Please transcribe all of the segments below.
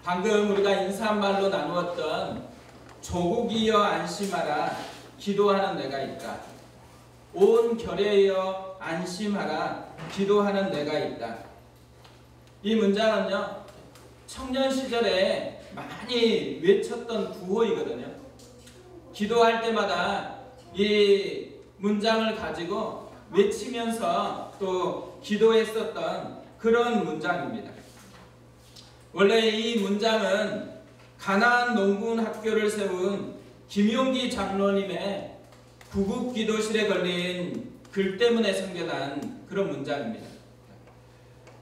방금 우리가 인사말로 나누었던 조국이여 안심하라 기도하는 내가 있다. 온 결의여 안심하라 기도하는 내가 있다. 이 문장은요, 청년 시절에 많이 외쳤던 구호이거든요. 기도할 때마다 이 문장을 가지고 외치면서 또 기도했었던 그런 문장입니다. 원래 이 문장은 가나안 농군 학교를 세운 김용기 장로님의 구국기도실에 걸린 글 때문에 생겨난 그런 문장입니다.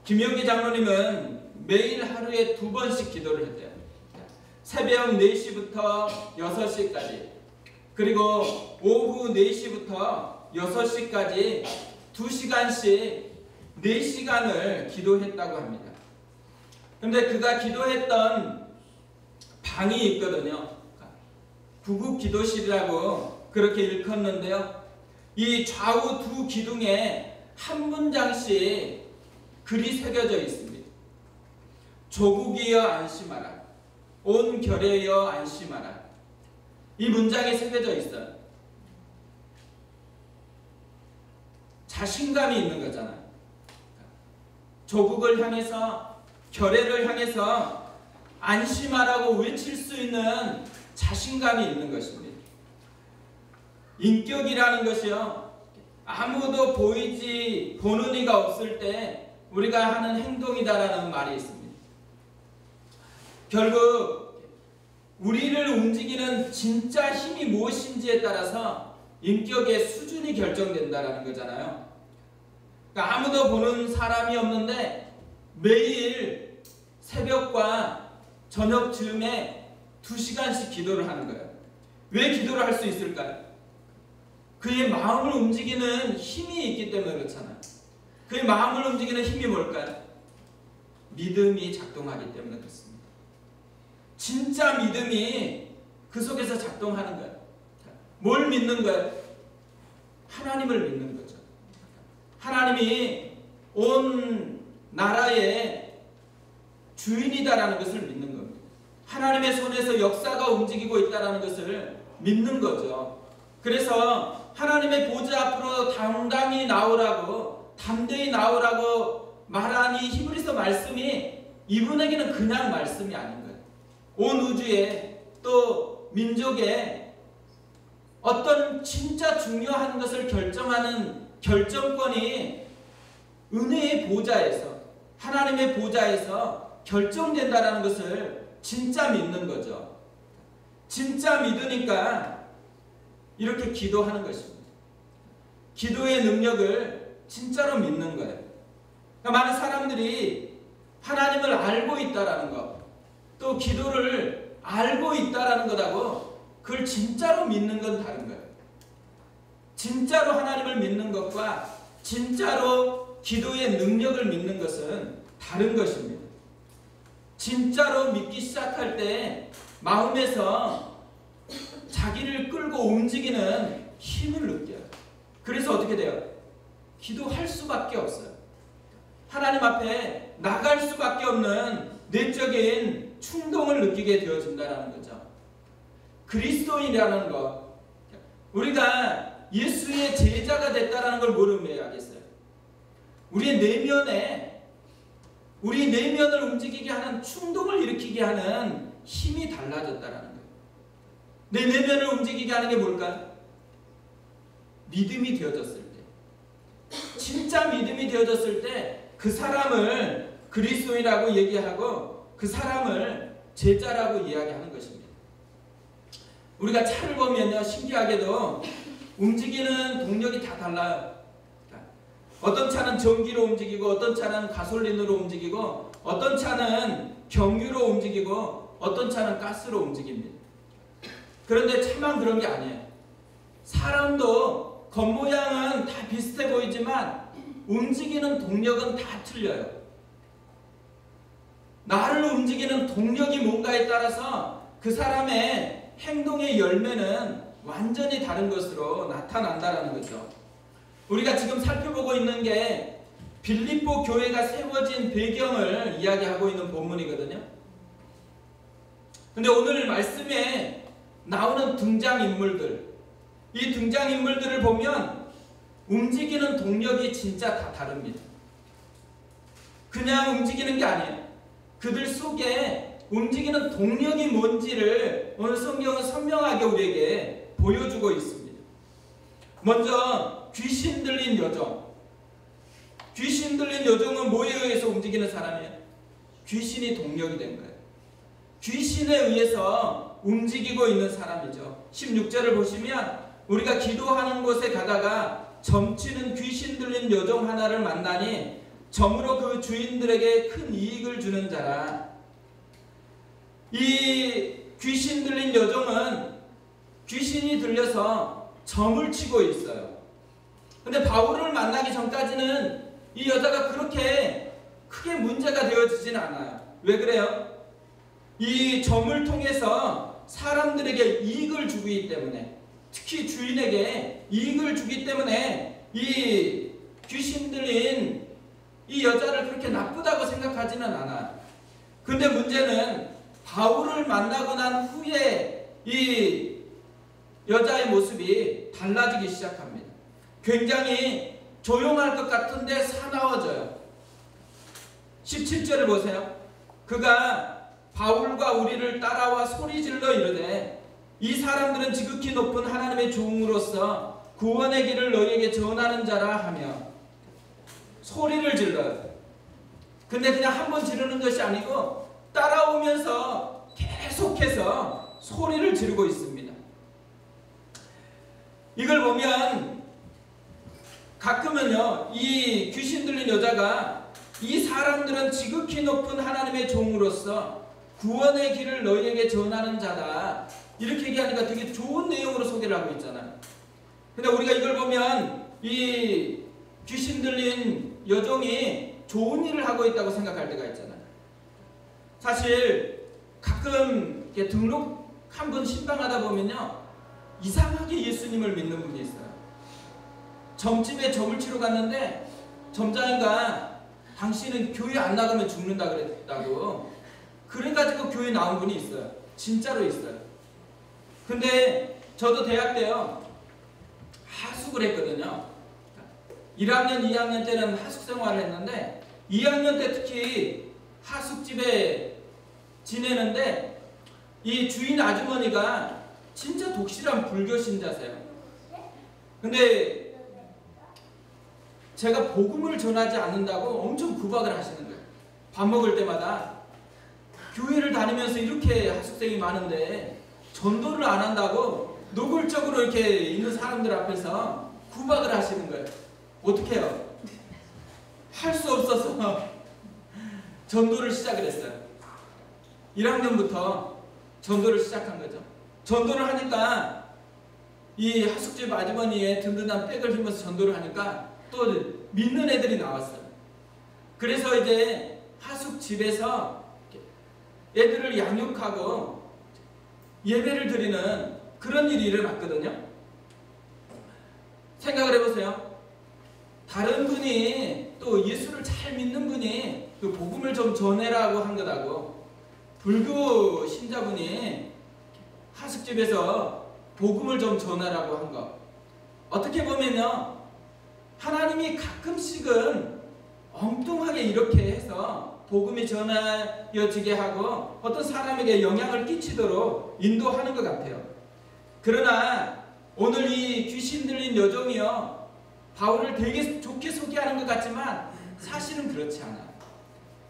김용기 장로님은 매일 하루에 2번씩 기도를 했대요. 새벽 4시부터 6시까지, 그리고 오후 4시부터 6시까지 2시간씩 4시간을 기도했다고 합니다. 그런데 그가 기도했던 방이 있거든요. 구국기도실이라고 그렇게 일컫는데요. 이 좌우 두 기둥에 한 문장씩 글이 새겨져 있습니다. 조국이여 안심하라. 온 결의여 안심하라. 이 문장이 새겨져 있어요. 자신감이 있는 거잖아요. 조국을 향해서, 결의를 향해서 안심하라고 외칠 수 있는 자신감이 있는 것입니다. 인격이라는 것이요, 아무도 보는 이가 없을 때 우리가 하는 행동이다라는 말이 있습니다. 결국 우리를 움직이는 진짜 힘이 무엇인지에 따라서 인격의 수준이 결정된다라는 거잖아요. 그러니까 아무도 보는 사람이 없는데 매일 새벽과 저녁 즈음에 2시간씩 기도를 하는 거예요. 왜 기도를 할 수 있을까요? 그의 마음을 움직이는 힘이 있기 때문에 그렇잖아요. 그의 마음을 움직이는 힘이 뭘까요? 믿음이 작동하기 때문에 그렇습니다. 진짜 믿음이 그 속에서 작동하는 거예요. 뭘 믿는 거예요? 하나님을 믿는 거죠. 하나님이 온 나라의 주인이다라는 것을 믿는 겁니다. 하나님의 손에서 역사가 움직이고 있다는 것을 믿는 거죠. 그래서 하나님의 보좌 앞으로 당당히 나오라고, 담대히 나오라고 말하니 히브리서 말씀이 이분에게는 그냥 말씀이 아닌 거예요. 온 우주에 또 민족에 어떤 진짜 중요한 것을 결정하는 결정권이 은혜의 보좌에서, 하나님의 보좌에서 결정된다는 것을 진짜 믿는 거죠. 진짜 믿으니까 이렇게 기도하는 것입니다. 기도의 능력을 진짜로 믿는 거예요. 그러니까 많은 사람들이 하나님을 알고 있다라는 것, 또 기도를 알고 있다라는 것하고 그걸 진짜로 믿는 건 다른 거예요. 진짜로 하나님을 믿는 것과 진짜로 기도의 능력을 믿는 것은 다른 것입니다. 진짜로 믿기 시작할 때 마음에서 자기를 끌고 움직이는 힘을 느껴요. 그래서 어떻게 돼요? 기도할 수밖에 없어요. 하나님 앞에 나갈 수밖에 없는 내적인 충동을 느끼게 되어진다는 거죠. 그리스도인이라는 것, 우리가 예수의 제자가 됐다는 걸 뭐로 이해하겠어요? 우리 내면을 움직이게 하는, 충동을 일으키게 하는 힘이 달라졌다는 거예요. 내 내면을 움직이게 하는 게 뭘까요? 믿음이 되어졌을 때, 진짜 믿음이 되어졌을 때 그 사람을 그리스도인이라고 얘기하고 그 사람을 제자라고 이야기하는 것입니다. 우리가 차를 보면요, 신기하게도 움직이는 동력이 다 달라요. 어떤 차는 전기로 움직이고, 어떤 차는 가솔린으로 움직이고, 어떤 차는 경유로 움직이고, 어떤 차는 가스로 움직입니다. 그런데 차만 그런 게 아니에요. 사람도 겉모양은 다 비슷해 보이지만 움직이는 동력은 다 틀려요. 나를 움직이는 동력이 뭔가에 따라서 그 사람의 행동의 열매는 완전히 다른 것으로 나타난다는 거죠. 우리가 지금 살펴보고 있는 게 빌립보 교회가 세워진 배경을 이야기하고 있는 본문이거든요. 근데 오늘 말씀에 나오는 등장인물들, 이 등장인물들을 보면 움직이는 동력이 진짜 다 다릅니다. 그냥 움직이는 게 아니에요. 그들 속에 움직이는 동력이 뭔지를 오늘 성경은 선명하게 우리에게 보여주고 있습니다. 먼저 귀신 들린 여종. 귀신 들린 여종은 뭐에 의해서 움직이는 사람이에요? 귀신이 동력이 된 거예요. 귀신에 의해서 움직이고 있는 사람이죠. 16절을 보시면 우리가 기도하는 곳에 가다가 점치는 귀신 들린 여종 하나를 만나니 점으로 그 주인들에게 큰 이익을 주는 자라. 이 귀신 들린 여종은 귀신이 들려서 점을 치고 있어요. 근데 바울을 만나기 전까지는 이 여자가 그렇게 크게 문제가 되어지지는 않아요. 왜 그래요? 이 점을 통해서 사람들에게 이익을 주기 때문에, 특히 주인에게 이익을 주기 때문에 이 귀신 들린 이 여자를 그렇게 나쁘다고 생각하지는 않아요. 근데 문제는 바울을 만나고 난 후에 이 여자의 모습이 달라지기 시작합니다. 굉장히 조용할 것 같은데 사나워져요. 17절을 보세요. 그가 바울과 우리를 따라와 소리질러 이르되 이 사람들은 지극히 높은 하나님의 종으로서 구원의 길을 너희에게 전하는 자라 하며 소리를 질러요. 근데 그냥 한 번 지르는 것이 아니고 따라오면서 계속해서 소리를 지르고 있습니다. 이걸 보면 가끔은요, 이 귀신 들린 여자가 이 사람들은 지극히 높은 하나님의 종으로서 구원의 길을 너희에게 전하는 자다, 이렇게 얘기하니까 되게 좋은 내용으로 소개를 하고 있잖아요. 근데 우리가 이걸 보면 이 귀신 들린 여종이 좋은 일을 하고 있다고 생각할 때가 있잖아요. 사실 가끔 이렇게 등록한 분 신방하다 보면요, 이상하게 예수님을 믿는 분이 있어요. 점집에 점을 치러 갔는데 점장이가 당신은 교회 안 나가면 죽는다 그랬다고, 그래가지고 교회 나온 분이 있어요. 진짜로 있어요. 근데 저도 대학 때요 하숙을 했거든요. 1학년, 2학년 때는 하숙 생활을 했는데 2학년 때 특히 하숙집에 지내는데 이 주인 아주머니가 진짜 독실한 불교 신자세요. 근데 제가 복음을 전하지 않는다고 엄청 구박을 하시는 거예요. 밥 먹을 때마다 교회를 다니면서 이렇게 하숙생이 많은데 전도를 안 한다고 노골적으로 이렇게 있는 사람들 앞에서 구박을 하시는 거예요. 어떻게 해요? 할 수 없어서 전도를 시작을 했어요. 1학년부터 전도를 시작한 거죠. 전도를 하니까 이 하숙집 아주머니의 든든한 백을 힘어서 전도를 하니까 또 믿는 애들이 나왔어요. 그래서 이제 하숙집에서 애들을 양육하고 예배를 드리는 그런 일이 일어났거든요. 생각을 해보세요. 다른 분이 또 예수를 잘 믿는 분이 그 복음을 좀 전해라고 한 것하고 불교 신자분이 하숙집에서 복음을 좀 전하라고 한 것, 어떻게 보면요, 하나님이 가끔씩은 엉뚱하게 이렇게 해서 복음이 전하여지게 하고 어떤 사람에게 영향을 끼치도록 인도하는 것 같아요. 그러나 오늘 이 귀신 들린 여종이요, 바울을 되게 좋게 소개하는 것 같지만 사실은 그렇지 않아요.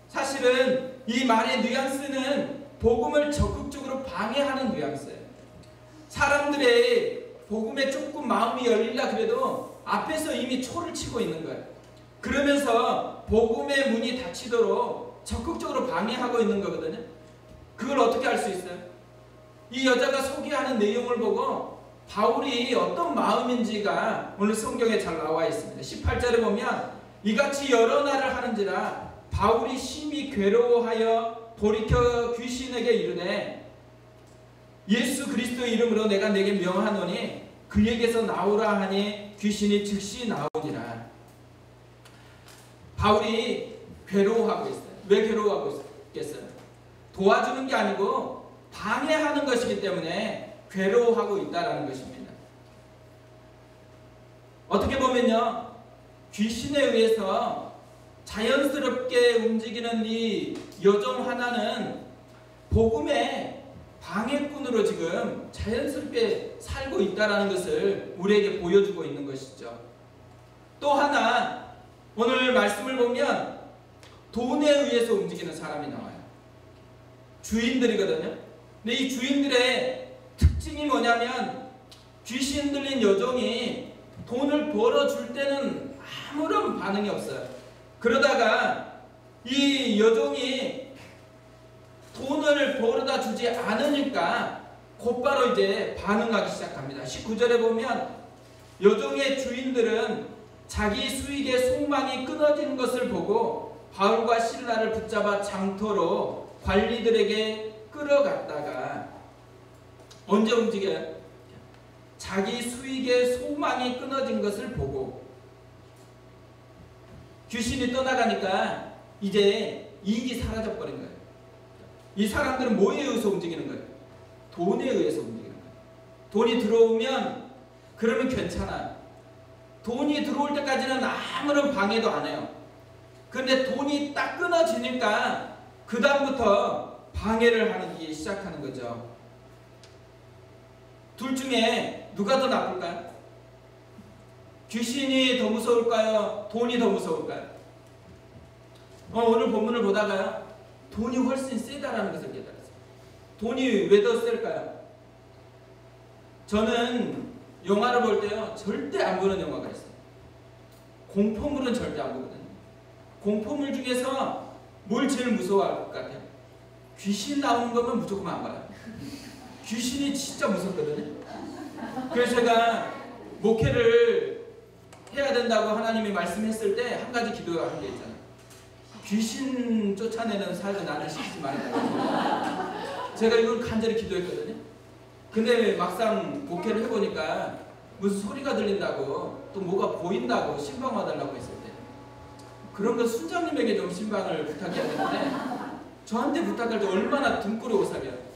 사실은 이 말의 뉘앙스는 복음을 적극적으로 방해하는 뉘앙스예요. 사람들의 복음에 조금 마음이 열리려 그래도 앞에서 이미 초를 치고 있는 거예요. 그러면서 복음의 문이 닫히도록 적극적으로 방해하고 있는 거거든요. 그걸 어떻게 알 수 있어요? 이 여자가 소개하는 내용을 보고 바울이 어떤 마음인지가 오늘 성경에 잘 나와 있습니다. 18절에 보면 이같이 여러 날을 하는지라 바울이 심히 괴로워하여 돌이켜 귀신에게 이르되 예수 그리스도의 이름으로 내가 내게 명하노니 그에게서 나오라 하니 귀신이 즉시 나오니라. 바울이 괴로워하고 있어요. 왜 괴로워하고 있겠어요? 도와주는 게 아니고 방해하는 것이기 때문에 괴로워하고 있다는 것입니다. 어떻게 보면요, 귀신에 의해서 자연스럽게 움직이는 이 여종 하나는 복음의 방해꾼으로 지금 자연스럽게 살고 있다는 것을 우리에게 보여주고 있는 것이죠. 또 하나, 오늘 말씀을 보면 돈에 의해서 움직이는 사람이 나와요. 주인들이거든요. 근데 이 주인들의 특징이 뭐냐면, 귀신 들린 여종이 돈을 벌어줄 때는 아무런 반응이 없어요. 그러다가 이 여종이 돈을 벌어다 주지 않으니까 곧바로 이제 반응하기 시작합니다. 19절에 보면 여종의 주인들은 자기 수익의 속망이 끊어진 것을 보고 바울과 실라를 붙잡아 장터로 관리들에게 끌어갔다가, 언제 움직여요? 자기 수익의 소망이 끊어진 것을 보고, 귀신이 떠나가니까 이제 이익이 사라져버린 거예요. 이 사람들은 뭐에 의해서 움직이는 거예요? 돈에 의해서 움직이는 거예요. 돈이 들어오면 그러면 괜찮아요. 돈이 들어올 때까지는 아무런 방해도 안 해요. 그런데 돈이 딱 끊어지니까 그 다음부터 방해를 하기 시작하는 거죠. 둘 중에 누가 더 나쁠까요? 귀신이 더 무서울까요? 돈이 더 무서울까요? 오늘 본문을 보다가요, 돈이 훨씬 세다라는 것을 깨달았어요. 돈이 왜 더 셀까요? 저는 영화를 볼 때요, 절대 안 보는 영화가 있어요. 공포물은 절대 안 보거든요. 공포물 중에서 뭘 제일 무서워할 것 같아요? 귀신 나오는 거면 무조건 안 봐요. 귀신이 진짜 무섭거든요. 그래서 제가 목회를 해야 된다고 하나님이 말씀했을 때 한 가지 기도가 한 게 있잖아요. 귀신 쫓아내는 사역을 나는 시키지 말아요. 제가 이걸 간절히 기도했거든요. 근데 막상 목회를 해보니까 무슨 소리가 들린다고, 또 뭐가 보인다고 신방 와달라고 했을 때, 그런 거 순장님에게 좀 신방을 부탁해야 되는데 저한테 부탁할 때 얼마나 등골이 오싹해요.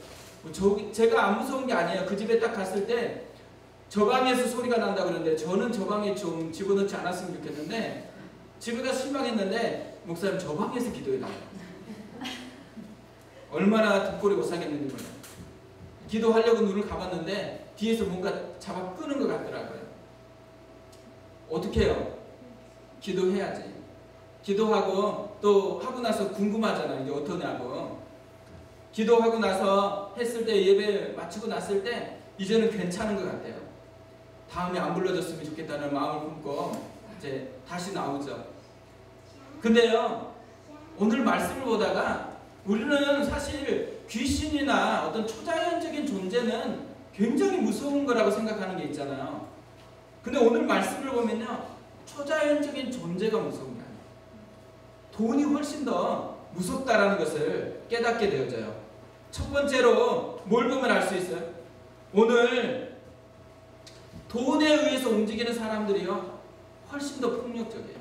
제가 안 무서운 게 아니에요. 그 집에 딱 갔을 때 저 방에서 소리가 난다 그러는데 저는 저 방에 좀 집어넣지 않았으면 좋겠는데, 집에 가서 신방했는데 목사님 저 방에서 기도해달라고. 얼마나 등골이 오싹했는지 몰라요. 기도하려고 눈을 감았는데 뒤에서 뭔가 잡아 끄는 것 같더라고요. 어떻게 해요? 기도해야지. 기도하고 또 하고 나서 궁금하잖아요. 이게 어떠냐고. 기도하고 나서 했을 때, 예배 마치고 났을 때 이제는 괜찮은 것 같아요. 다음에 안 불러줬으면 좋겠다는 마음을 품고 이제 다시 나오죠. 근데요, 오늘 말씀을 보다가 우리는 사실 귀신이나 어떤 초자연적인 존재는 굉장히 무서운 거라고 생각하는 게 있잖아요. 근데 오늘 말씀을 보면요, 초자연적인 존재가 무서운 게 아니에요. 돈이 훨씬 더 무섭다라는 것을 깨닫게 되어져요. 첫 번째로 뭘 보면 알 수 있어요? 오늘 돈에 의해서 움직이는 사람들이요, 훨씬 더 폭력적이에요.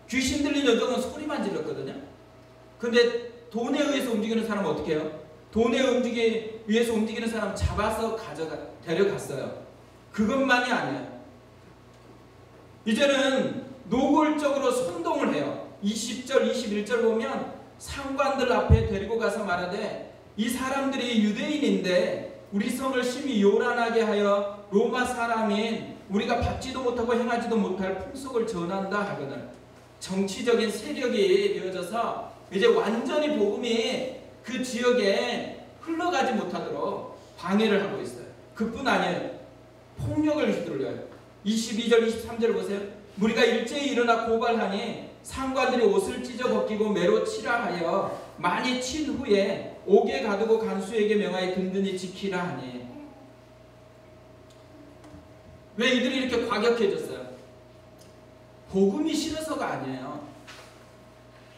귀신 들린 여종은 소리만 질렀거든요. 근데 돈에 의해서 움직이는 사람은 어떻게 해요? 돈에 의해서 움직이는 사람 잡아서 데려갔어요. 그것만이 아니에요. 이제는 노골적으로 선동을 해요. 20절, 21절 보면 상관들 앞에 데리고 가서 말하되, 이 사람들이 유대인인데 우리 성을 심히 요란하게 하여 로마 사람인 우리가 받지도 못하고 행하지도 못할 풍속을 전한다 하거든. 정치적인 세력이 되어져서 이제 완전히 복음이 그 지역에 흘러가지 못하도록 방해를 하고 있어요. 그뿐 아니에요. 폭력을 휘둘러요. 22절, 23절 보세요. 무리가 일제히 일어나 고발하니 상관들이 옷을 찢어 벗기고 매로 치라 하여 많이 친 후에 옥에 가두고 간수에게 명하여 든든히 지키라 하니. 왜 이들이 이렇게 과격해졌어요? 복음이 싫어서가 아니에요.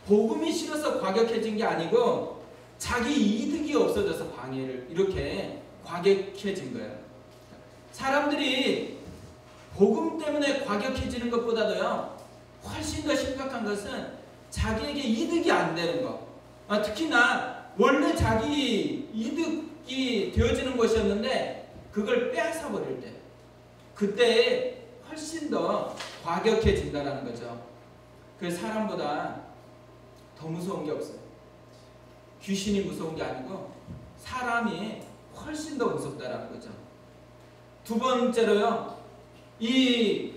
복음이 싫어서 과격해진 게 아니고 자기 이득이 없어져서 방해를 이렇게 과격해진 거예요. 사람들이 복음 때문에 과격해지는 것보다도요, 훨씬 더 심각한 것은 자기에게 이득이 안 되는 것. 특히나 원래 자기 이득이 되어지는 것이었는데 그걸 빼앗아 버릴 때, 그때 훨씬 더 과격해진다라는 거죠. 그래서 사람보다 더 무서운 게 없어요. 귀신이 무서운 게 아니고 사람이 훨씬 더 무섭다라는 거죠. 두 번째로요, 이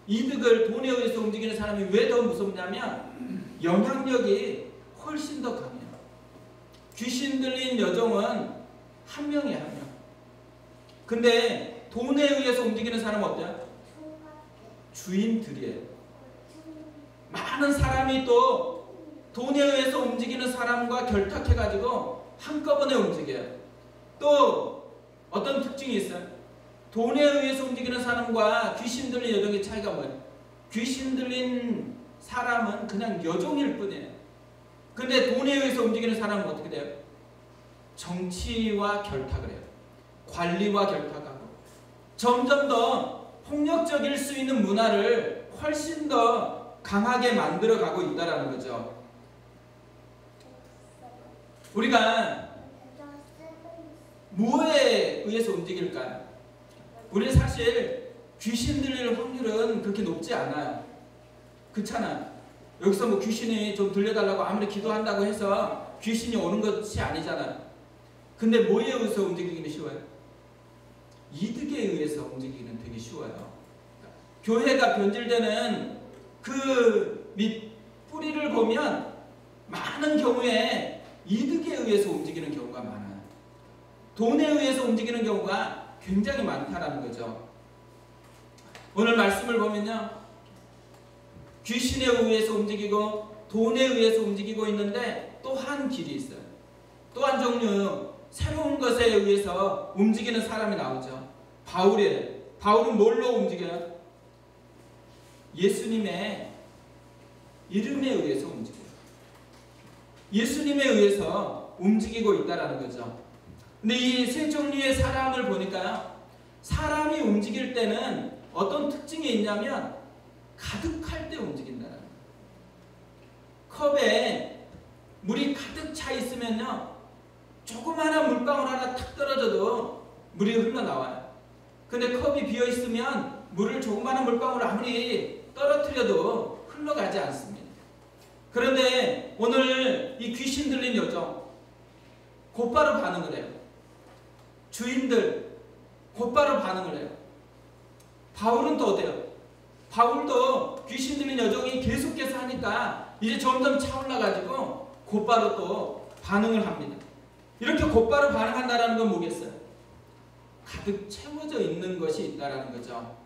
이득을 돈에 의해서 움직이는 사람이 왜 더 무섭냐면 영향력이 훨씬 더 강해요. 귀신 들린 여종은 한 명이에요, 한 명. 근데 돈에 의해서 움직이는 사람은 어때요? 주인들이에요. 많은 사람이 또 돈에 의해서 움직이는 사람과 결탁해가지고 한꺼번에 움직여요. 또 어떤 특징이 있어요? 돈에 의해서 움직이는 사람과 귀신 들린 여종의 차이가 뭐예요? 귀신 들린 사람은 그냥 여종일 뿐이에요. 근데 돈에 의해서 움직이는 사람은 어떻게 돼요? 정치와 결탁을 해요. 관리와 결탁하고 점점 더 폭력적일 수 있는 문화를 훨씬 더 강하게 만들어가고 있다는 거죠. 우리가 무엇에 의해서 움직일까요? 우리는 사실 귀신 들릴 확률은 그렇게 높지 않아요. 그렇잖아요. 여기서 뭐 귀신이 좀 들려달라고 아무리 기도한다고 해서 귀신이 오는 것이 아니잖아요. 근데 뭐에 의해서 움직이기는 쉬워요? 이득에 의해서 움직이기는 되게 쉬워요. 교회가 변질되는 그 밑 뿌리를 보면 많은 경우에 이득에 의해서 움직이는 경우가 많아요. 돈에 의해서 움직이는 경우가 굉장히 많다라는 거죠. 오늘 말씀을 보면요, 귀신에 의해서 움직이고 돈에 의해서 움직이고 있는데 또 한 길이 있어요. 또 한 종류 새로운 것에 의해서 움직이는 사람이 나오죠. 바울이에요. 바울은 뭘로 움직여요? 예수님의 이름에 의해서 움직여요. 예수님에 의해서 움직이고 있다라는 거죠. 근데 이 세 종류의 사람을 보니까요, 사람이 움직일 때는 어떤 특징이 있냐면 가득할 때 움직인다는 거예요. 컵에 물이 가득 차 있으면요, 조그마한 물방울 하나 탁 떨어져도 물이 흘러나와요. 근데 컵이 비어 있으면 물을 조그마한 물방울 아무리 떨어뜨려도 흘러가지 않습니다. 그런데 오늘 이 귀신 들린 여종 곧바로 반응을 해요. 주인들 곧바로 반응을 해요. 바울은 또 어때요? 바울도 귀신 들린 여종이 계속해서 하니까 이제 점점 차올라가지고 곧바로 또 반응을 합니다. 이렇게 곧바로 반응한다는 건 뭐겠어요? 가득 채워져 있는 것이 있다는 거죠.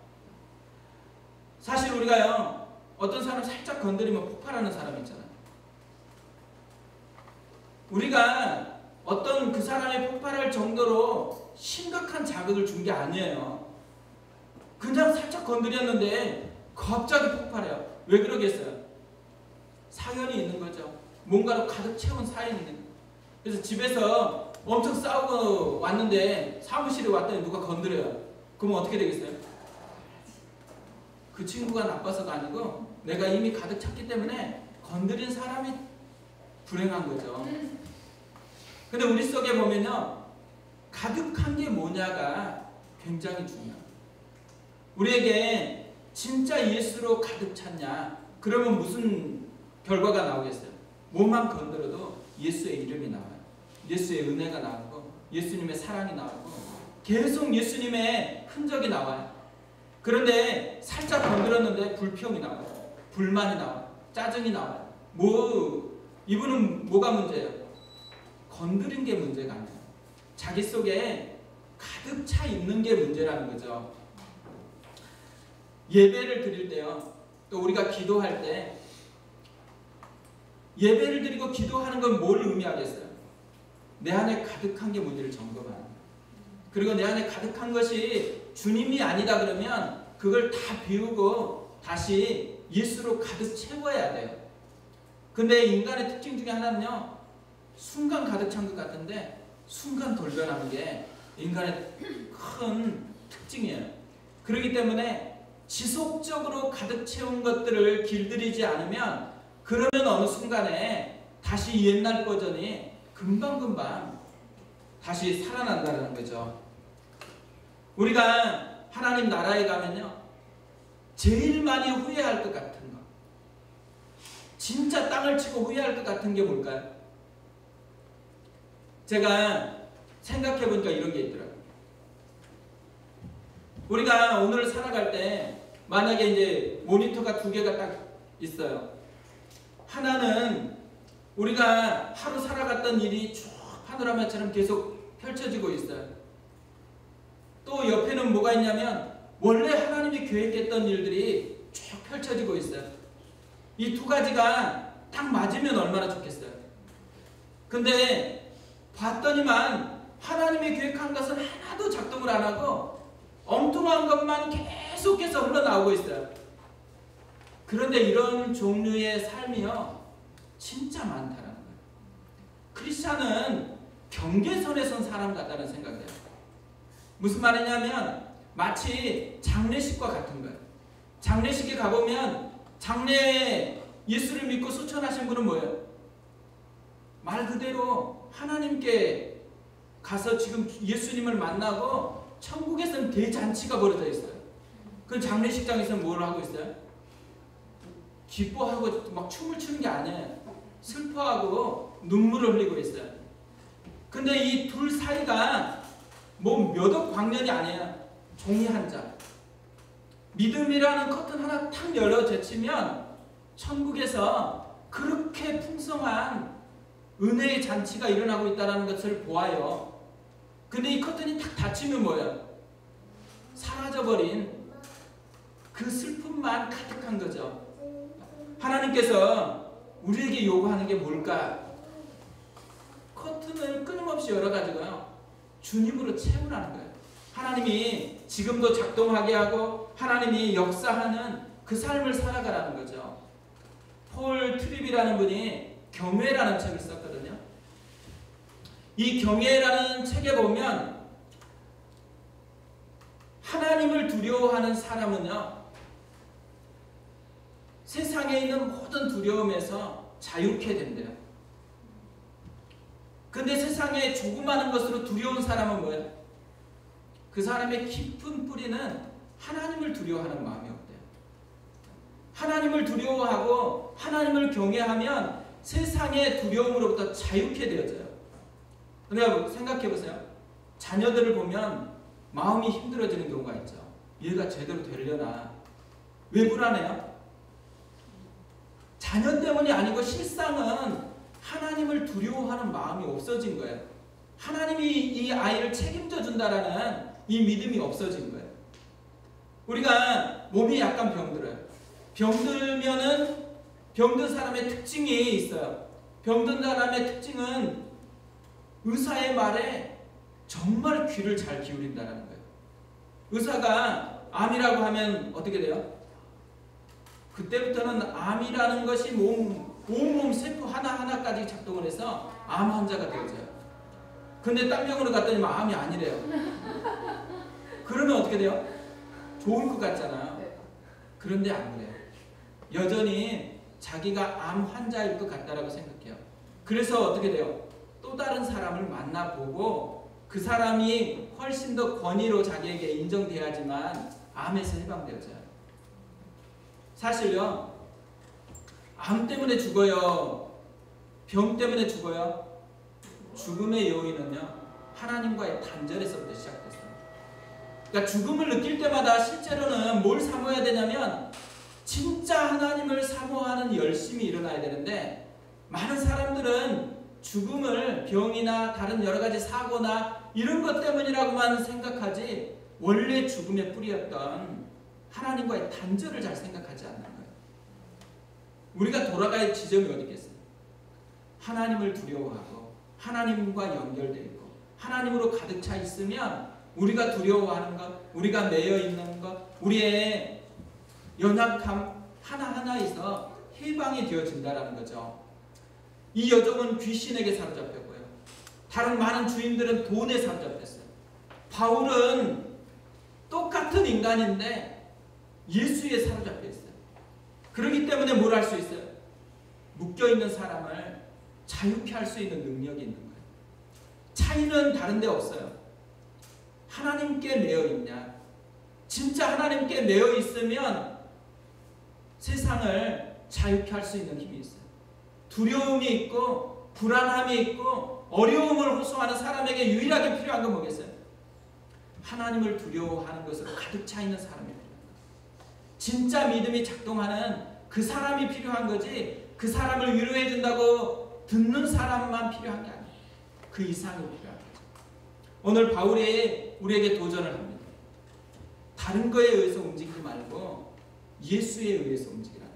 사실 우리가요, 어떤 사람 살짝 건드리면 폭발하는 사람 있잖아요. 우리가 어떤 그 사람이 폭발할 정도로 심각한 자극을 준 게 아니에요. 그냥 살짝 건드렸는데 갑자기 폭발해요. 왜 그러겠어요? 사연이 있는 거죠. 뭔가로 가득 채운 사연이 있는 거예요. 그래서 집에서 엄청 싸우고 왔는데 사무실에 왔더니 누가 건드려요. 그러면 어떻게 되겠어요? 그 친구가 나빠서가 아니고 내가 이미 가득 찼기 때문에 건드린 사람이 불행한 거죠. 근데 우리 속에 보면요, 가득한 게 뭐냐가 굉장히 중요해요. 우리에게 진짜 예수로 가득 찼냐? 그러면 무슨 결과가 나오겠어요? 뭐만 건드려도 예수의 이름이 나와요. 예수의 은혜가 나오고 예수님의 사랑이 나오고 계속 예수님의 흔적이 나와요. 그런데 살짝 건드렸는데 불평이 나와요. 불만이 나와요. 짜증이 나와요. 이분은 뭐가 문제예요? 건드린 게 문제가 아니에요. 자기 속에 가득 차 있는 게 문제라는 거죠. 예배를 드릴 때요, 또 우리가 기도할 때 예배를 드리고 기도하는 건 뭘 의미하겠어요? 내 안에 가득한 게 뭔지를 점검하는 거예요. 그리고 내 안에 가득한 것이 주님이 아니다 그러면 그걸 다 비우고 다시 예수로 가득 채워야 돼요. 근데 인간의 특징 중에 하나는요, 순간 가득 찬 것 같은데 순간 돌변하는 게 인간의 큰 특징이에요. 그렇기 때문에 지속적으로 가득 채운 것들을 길들이지 않으면, 그러면 어느 순간에 다시 옛날 버전이 금방금방 다시 살아난다는 거죠. 우리가 하나님 나라에 가면요, 제일 많이 후회할 것 같은 거, 진짜 땅을 치고 후회할 것 같은 게 뭘까요? 제가 생각해 보니까 이런 게 있더라고요. 우리가 오늘 살아갈 때 만약에 이제 모니터가 두 개가 딱 있어요. 하나는 우리가 하루 살아갔던 일이 쭉 파노라마처럼 계속 펼쳐지고 있어요. 또 옆에는 뭐가 있냐면 원래 하나님이 계획했던 일들이 쭉 펼쳐지고 있어요. 이 두 가지가 딱 맞으면 얼마나 좋겠어요. 근데 봤더니만 하나님이 계획한 것은 하나도 작동을 안 하고 엉뚱한 것만 계속해서 흘러나오고 있어요. 그런데 이런 종류의 삶이요, 진짜 많다라는 거예요. 크리스찬은 경계선에 선 사람 같다는 생각이에요. 무슨 말이냐면 마치 장례식과 같은 거예요. 장례식에 가보면 장례에 예수를 믿고 소천하신 분은 뭐예요? 말 그대로 하나님께 가서 지금 예수님을 만나고 천국에서는 대잔치가 벌어져 있어요. 그 장례식장에서는 뭘 하고 있어요? 기뻐하고 막 춤을 추는 게 아니에요. 슬퍼하고 눈물을 흘리고 있어요. 근데 이 둘 사이가 뭐 몇 억 광년이 아니에요. 종이 한 장. 믿음이라는 커튼 하나 탁 열어 제치면 천국에서 그렇게 풍성한 은혜의 잔치가 일어나고 있다는 것을 보아요. 근데 이 커튼이 탁 닫히면 뭐예요? 사라져버린 그 슬픔만 가득한 거죠. 하나님께서 우리에게 요구하는 게 뭘까? 커튼을 끊임없이 열어가지고요, 주님으로 채우라는 거예요. 하나님이 지금도 작동하게 하고 하나님이 역사하는 그 삶을 살아가라는 거죠. 폴 트립이라는 분이 경외라는 책을 썼거든요. 이 경외라는 책에 보면 하나님을 두려워하는 사람은요, 세상에 있는 모든 두려움에서 자유케 된대요. 근데 세상에 조그마한 것으로 두려운 사람은 뭐예요? 그 사람의 깊은 뿌리는 하나님을 두려워하는 마음이 없대요. 하나님을 두려워하고 하나님을 경외하면 세상의 두려움으로부터 자유케 되어져요. 근데 생각해 보세요. 자녀들을 보면 마음이 힘들어지는 경우가 있죠. 얘가 제대로 되려나? 왜 불안해요? 자녀 때문이 아니고 실상은 하나님을 두려워하는 마음이 없어진 거예요. 하나님이 이 아이를 책임져 준다라는 이 믿음이 없어진 거예요. 우리가 몸이 약간 병들어요. 병들면은 병든 사람의 특징이 있어요. 병든 사람의 특징은 의사의 말에 정말 귀를 잘 기울인다는 거예요. 의사가 암이라고 하면 어떻게 돼요? 그때부터는 암이라는 것이 온몸 세포 하나하나까지 작동을 해서 암 환자가 되어져요. 근데 딴 병으로 갔더니 암이 아니래요. 그러면 어떻게 돼요? 좋을 것 같잖아요. 그런데 안 그래요. 여전히 자기가 암 환자일 것 같다라고 생각해요. 그래서 어떻게 돼요? 또 다른 사람을 만나보고 그 사람이 훨씬 더 권위로 자기에게 인정돼야지만 암에서 해방되어져요. 사실요, 암 때문에 죽어요? 병 때문에 죽어요? 죽음의 요인은요, 하나님과의 단절에서부터 시작됐어요. 그러니까 죽음을 느낄 때마다 실제로는 뭘 사모해야 되냐면 진짜 하나님을 사모하는 열심이 일어나야 되는데, 많은 사람들은 죽음을 병이나 다른 여러 가지 사고나 이런 것 때문이라고만 생각하지 원래 죽음의 뿌리였던 하나님과의 단절을 잘 생각하지 않는 거예요. 우리가 돌아갈 지점이 어디 있겠어요? 하나님을 두려워하고 하나님과 연결되어 있고 하나님으로 가득 차 있으면 우리가 두려워하는 것, 우리가 매여 있는 것, 우리의 연약함 하나하나에서 해방이 되어진다는 거죠. 이 여종은 귀신에게 사로잡혔고요. 다른 많은 주인들은 돈에 사로잡혔어요. 바울은 똑같은 인간인데 예수에 사로잡혀 있어요. 그렇기 때문에 뭘 할 수 있어요? 묶여있는 사람을 자유케 할 수 있는 능력이 있는 거예요. 차이는 다른 데 없어요. 하나님께 매여 있냐? 진짜 하나님께 매여 있으면 세상을 자유케 할 수 있는 힘이 있어요. 두려움이 있고 불안함이 있고 어려움을 호소하는 사람에게 유일하게 필요한 건 뭐겠어요? 하나님을 두려워하는 것으로 가득 차 있는 사람이 필요한 거예요. 진짜 믿음이 작동하는 그 사람이 필요한 거지, 그 사람을 위로해 준다고 듣는 사람만 필요한 게 아니에요. 그 이상이 필요한 거죠. 오늘 바울이 우리에게 도전을 합니다. 다른 거에 의해서 움직이지 말고 예수에 의해서 움직이라.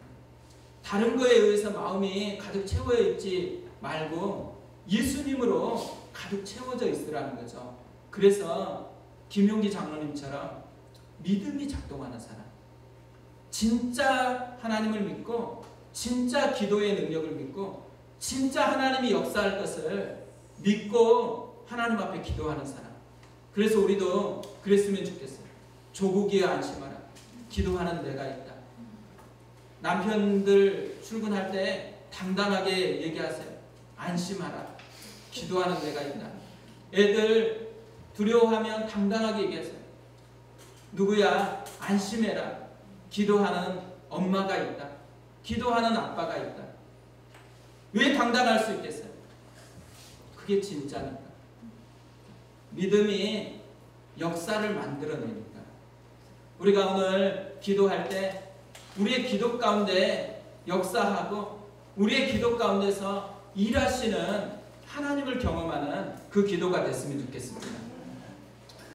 다른 거에 의해서 마음이 가득 채워 있지 말고 예수님으로 가득 채워져 있으라는 거죠. 그래서 김용기 장로님처럼 믿음이 작동하는 사람, 진짜 하나님을 믿고 진짜 기도의 능력을 믿고 진짜 하나님이 역사할 것을 믿고 하나님 앞에 기도하는 사람. 그래서 우리도 그랬으면 좋겠어요. 조국이여 안심하라. 기도하는 내가 있다. 남편들 출근할 때 당당하게 얘기하세요. 안심하라. 기도하는 내가 있다. 애들 두려워하면 당당하게 얘기하세요. 누구야? 안심해라. 기도하는 엄마가 있다. 기도하는 아빠가 있다. 왜 당당할 수 있겠어요? 그게 진짜니까. 믿음이 역사를 만들어내니까. 우리가 오늘 기도할 때 우리의 기도 가운데 역사하고 우리의 기도 가운데서 일하시는 하나님을 경험하는 그 기도가 됐으면 좋겠습니다.